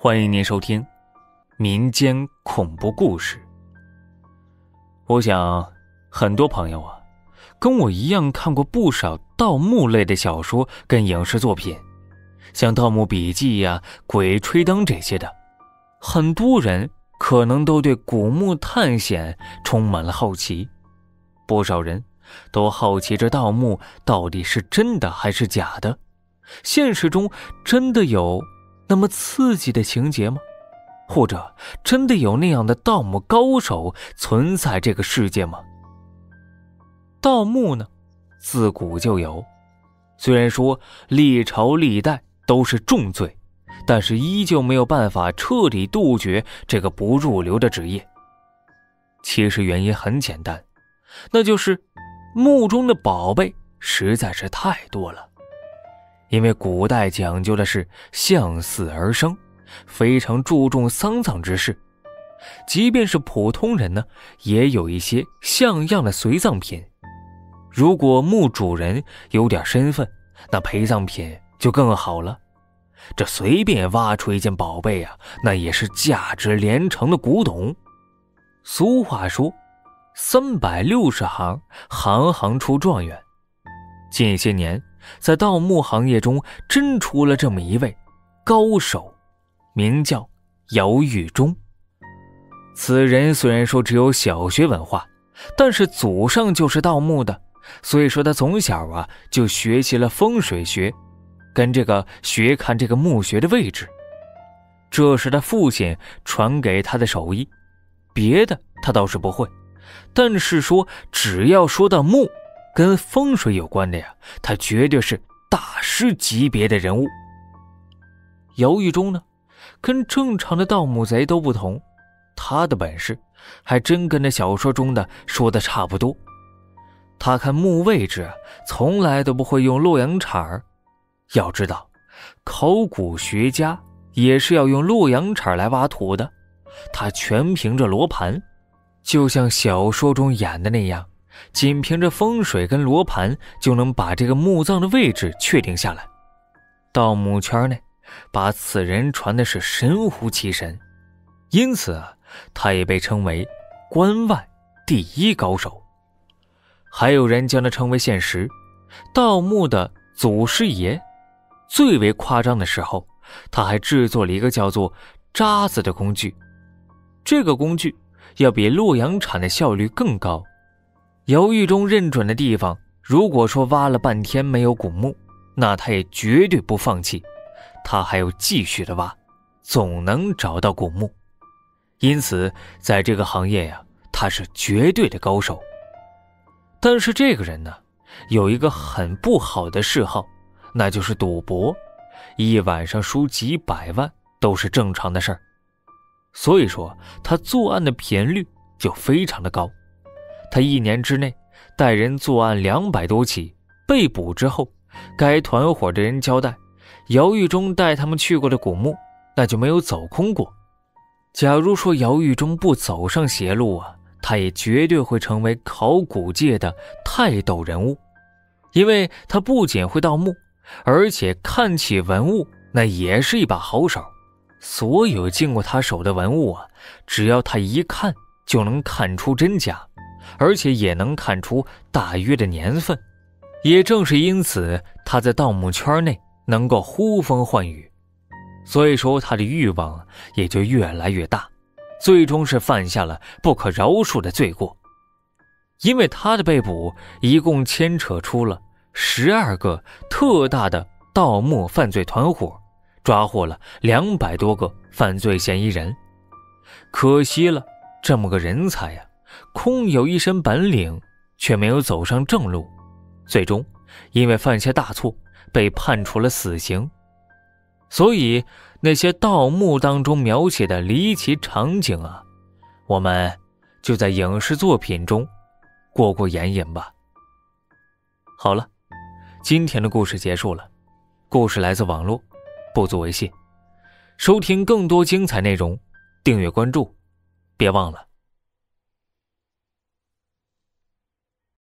欢迎您收听民间恐怖故事。我想很多朋友跟我一样看过不少盗墓类的小说跟影视作品，像《盗墓笔记》鬼吹灯》这些的。很多人可能都对古墓探险充满了好奇，不少人都好奇这盗墓到底是真的还是假的，现实中真的有那么刺激的情节吗？或者真的有那样的盗墓高手存在这个世界吗？盗墓呢，自古就有，虽然说历朝历代都是重罪，但是依旧没有办法彻底杜绝这个不入流的职业。其实原因很简单，那就是墓中的宝贝实在是太多了。因为古代讲究的是向死而生，非常注重丧葬之事，即便是普通人呢，也有一些像样的随葬品。如果墓主人有点身份，那陪葬品就更好了。这随便挖出一件宝贝那也是价值连城的古董。俗话说360行，行行出状元。近些年在盗墓行业中真出了这么一位高手，名叫姚玉忠。此人虽然说只有小学文化，但是祖上就是盗墓的，所以说他从小就学习了风水学，跟这个学看这个墓穴的位置。这是他父亲传给他的手艺，别的他倒是不会，但是说只要说到墓跟风水有关的他绝对是大师级别的人物。姚玉忠呢，跟正常的盗墓贼都不同，他的本事还真跟那小说中的说的差不多。他看墓位置从来都不会用洛阳铲，要知道考古学家也是要用洛阳铲来挖土的，他全凭着罗盘，就像小说中演的那样，仅凭着风水跟罗盘就能把这个墓葬的位置确定下来。盗墓圈内把此人传的是神乎其神，因此他也被称为关外第一高手。还有人将他称为现实盗墓的祖师爷。最为夸张的时候，他还制作了一个叫做渣子的工具，这个工具要比洛阳铲的效率更高。姚玉忠认准的地方，如果说挖了半天没有古墓，那他也绝对不放弃，他还要继续的挖，总能找到古墓。因此在这个行业他是绝对的高手。但是这个人呢，有一个很不好的嗜好，那就是赌博，一晚上输几百万都是正常的事儿。所以说他作案的频率就非常的高，他一年之内带人作案200多起，被捕之后，该团伙的人交代，姚玉忠带他们去过的古墓那就没有走空过。假如说姚玉忠不走上邪路他也绝对会成为考古界的泰斗人物。因为他不仅会盗墓，而且看起文物那也是一把好手。所有经过他手的文物只要他一看就能看出真假，而且也能看出大约的年份。也正是因此他在盗墓圈内能够呼风唤雨，所以说他的欲望也就越来越大，最终是犯下了不可饶恕的罪过。因为他的被捕一共牵扯出了12个特大的盗墓犯罪团伙，抓获了200多个犯罪嫌疑人。可惜了这么个人才空有一身本领，却没有走上正路，最终因为犯下大错被判处了死刑。所以那些盗墓当中描写的离奇场景我们就在影视作品中过过眼瘾吧。好了，今天的故事结束了，故事来自网络，不足为谢。收听更多精彩内容，订阅关注，别忘了